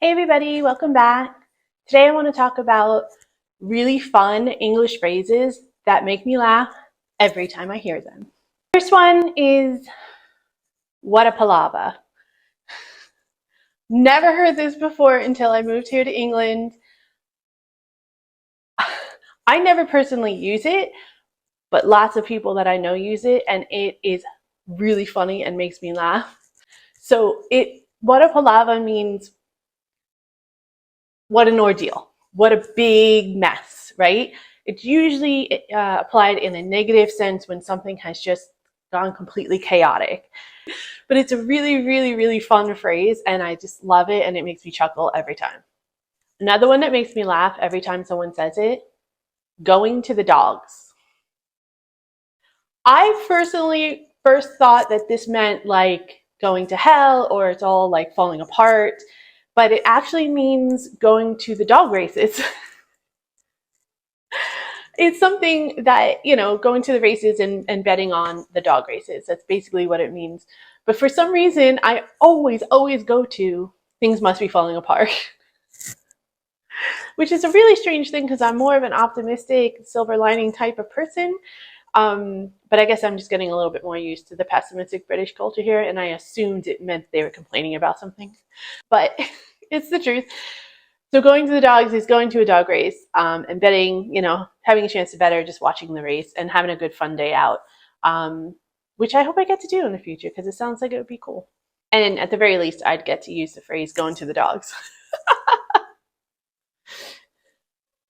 Hey everybody, welcome back. Today I want to talk about really fun English phrases that make me laugh every time I hear them. First one is, what a palava. Never heard this before until I moved here to England. I never personally use it, but lots of people that I know use it, and it is really funny and makes me laugh. So what a palava means, what an ordeal, what a big mess, right? It's usually applied in a negative sense when something has just gone completely chaotic. But it's a really, really, really fun phrase, and I just love it, and it makes me chuckle every time. Another one that makes me laugh every time someone says it, going to the dogs. I personally first thought that this meant like going to hell or it's all like falling apart, but it actually means going to the dog races. It's something that, going to the races and betting on the dog races. That's basically what it means. But for some reason, I always go to things must be falling apart, which is a really strange thing because I'm more of an optimistic, silver lining type of person. But I guess I'm just getting a little bit more used to the pessimistic British culture here, and I assumed it meant they were complaining about something. But it's the truth. So going to the dogs is going to a dog race, and betting, having a chance to bet or just watching the race and having a good fun day out, which I hope I get to do in the future because it sounds like it would be cool. And at the very least, I'd get to use the phrase going to the dogs.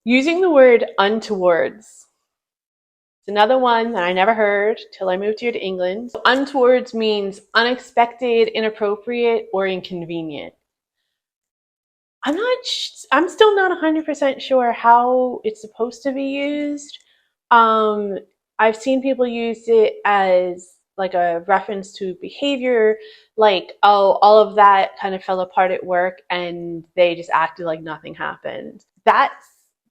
Using the word untowards. It's another one that I never heard till I moved here to England. So untowards means unexpected, inappropriate, or inconvenient. I'm still not 100% sure how it's supposed to be used. I've seen people use it as like a reference to behavior, like, oh, all of that kind of fell apart at work and they just acted like nothing happened. That's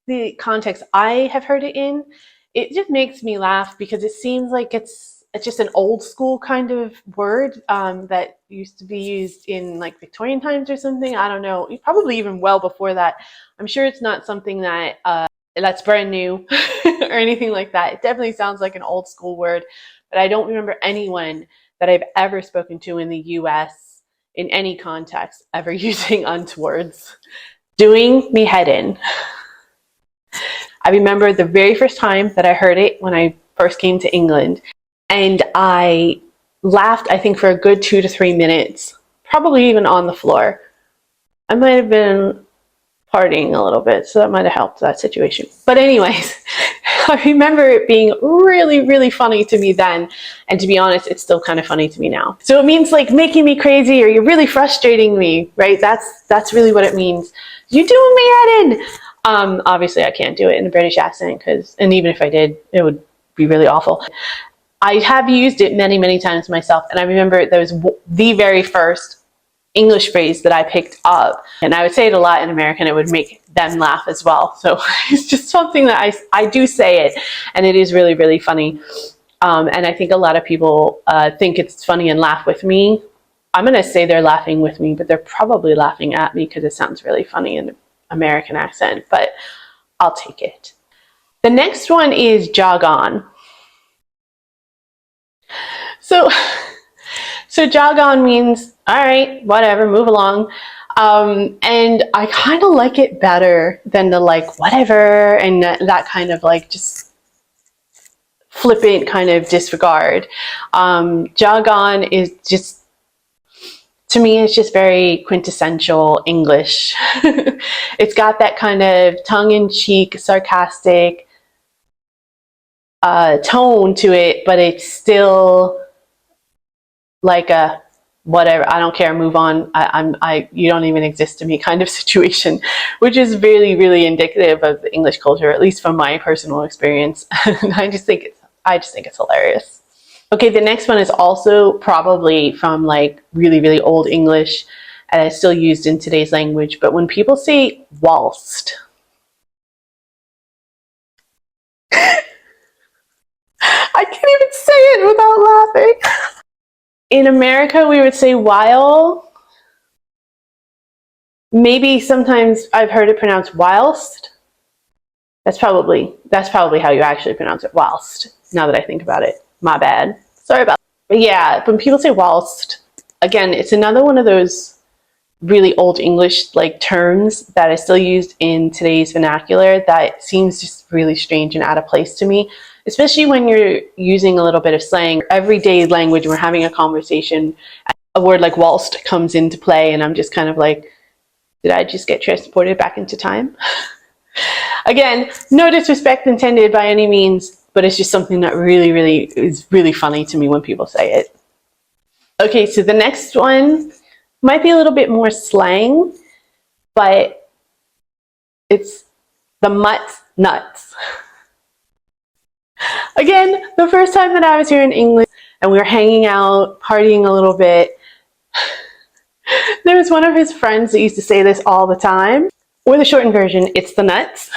the context I have heard it in. It just makes me laugh because it seems like it's just an old school kind of word that used to be used in like Victorian times or something. I don't know, probably even well before that. I'm sure it's not something that's brand new or anything like that. It definitely sounds like an old school word, but I don't remember anyone that I've ever spoken to in the US in any context ever using untowards. Doing me head in. I remember the very first time that I heard it when I first came to England, and I laughed, I think, for a good 2 to 3 minutes, probably even on the floor. I might have been partying a little bit, so that might have helped that situation. But anyways, I remember it being really, really funny to me then, and to be honest, it's still kind of funny to me now. So it means like making me crazy, or you're really frustrating me, right? That's really what it means. You doing me head in. Obviously, I can't do it in a British accent, and even if I did, it would be really awful. I have used it many, many times myself, and I remember there was the very first English phrase that I picked up, and I would say it a lot in American. It would make them laugh as well. So it's just something that I do say it, and it is really, really funny. And I think a lot of people think it's funny and laugh with me. I'm going to say they're laughing with me, but they're probably laughing at me because it sounds really funny in an American accent, but I'll take it. The next one is JUGGON. So JUGGON means, all right, whatever, move along. And I kind of like it better than the like, whatever, and that kind of like just flippant kind of disregard. JUGGON is just, to me, it's just very quintessential English. It's got that kind of tongue-in-cheek, sarcastic tone to it, but it's still like a whatever, I don't care, move on, you don't even exist to me kind of situation, which is really, really indicative of the English culture, at least from my personal experience. I just think it's hilarious. Okay, the next one is also probably from like really, really old English, and it's still used in today's language, but when people say whilst, I can't even say it without laughing. In America, we would say while. Maybe sometimes I've heard it pronounced whilst. That's probably how you actually pronounce it, whilst, now that I think about it. My bad. Sorry about that. But yeah, when people say whilst, again, it's another one of those really old English like terms that is still used in today's vernacular that seems just really strange and out of place to me, especially when you're using a little bit of slang. Everyday language, we're having a conversation, a word like whilst comes into play, and I'm just kind of like, did I just get transported back into time? Again, no disrespect intended by any means, but it's just something that really is really funny to me when people say it. Okay, so the next one might be a little bit more slang, but it's the mutt nuts. Again, the first time that I was here in England and we were hanging out, partying a little bit, there was one of his friends that used to say this all the time. Or the shortened version, it's the nuts.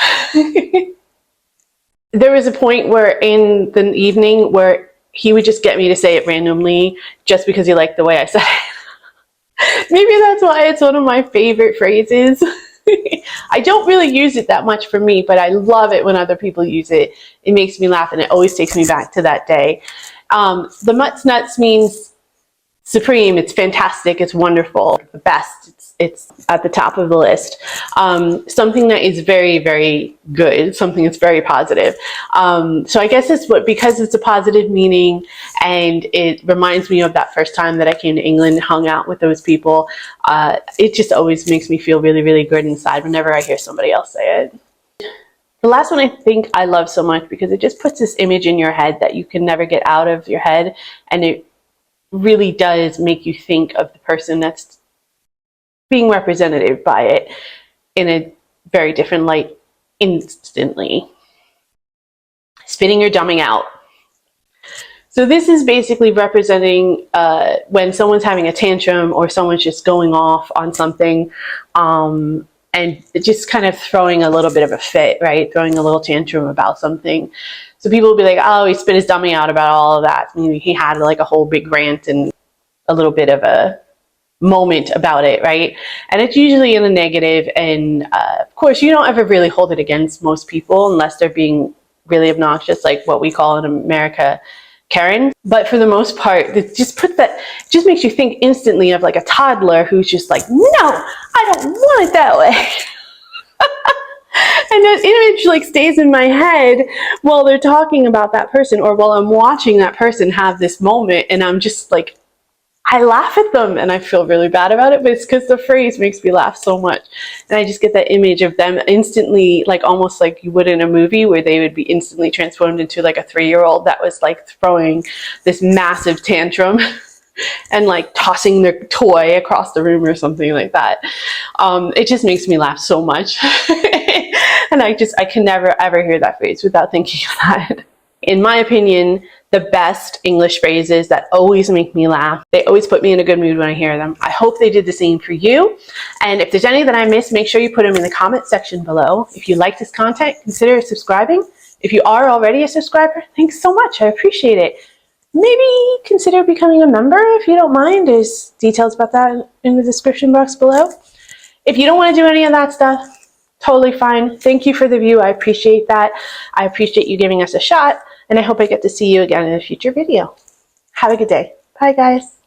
There was a point where in the evening where he would just get me to say it randomly just because he liked the way I said it. Maybe that's why it's one of my favorite phrases. I don't really use it that much for me, but I love it when other people use it. It makes me laugh and it always takes me back to that day. The mutts nuts means supreme, it's fantastic, it's wonderful, the best, it's at the top of the list. Something that is very good, something that's very positive. So I guess it's because it's a positive meaning and it reminds me of that first time that I came to England and hung out with those people. It just always makes me feel really good inside whenever I hear somebody else say it. The last one I think I love so much because it just puts this image in your head that you can never get out of your head, and it really does make you think of the person that's being representative by it in a very different light instantly. Spitting or dumbing out. So this is basically representing when someone's having a tantrum or someone's just going off on something and just kind of throwing a little bit of a fit, right? Throwing a little tantrum about something. So people will be like, oh, he spit his dummy out about all of that. I mean, he had like a whole big rant and a little bit of a moment about it, right? And it's usually in a negative, and of course you don't ever really hold it against most people unless they're being really obnoxious, like what we call in America Karen. But for the most part, it just just makes you think instantly of like a toddler who's just like, no, I don't want it that way. And that image like stays in my head while they're talking about that person, or while I'm watching that person have this moment, and I'm just like, I laugh at them and I feel really bad about it, but it's because the phrase makes me laugh so much. And I just get that image of them instantly, like almost like you would in a movie where they would be instantly transformed into like a 3-year-old that was like throwing this massive tantrum and like tossing their toy across the room or something like that. It just makes me laugh so much. And I can never ever hear that phrase without thinking of that. In my opinion, the best English phrases that always make me laugh. They always put me in a good mood when I hear them. I hope they did the same for you. And if there's any that I missed, make sure you put them in the comment section below. If you like this content, consider subscribing. If you are already a subscriber, thanks so much. I appreciate it. Maybe consider becoming a member if you don't mind. There's details about that in the description box below. If you don't want to do any of that stuff, totally fine. Thank you for the view. I appreciate that. I appreciate you giving us a shot. And I hope I get to see you again in a future video. Have a good day. Bye, guys.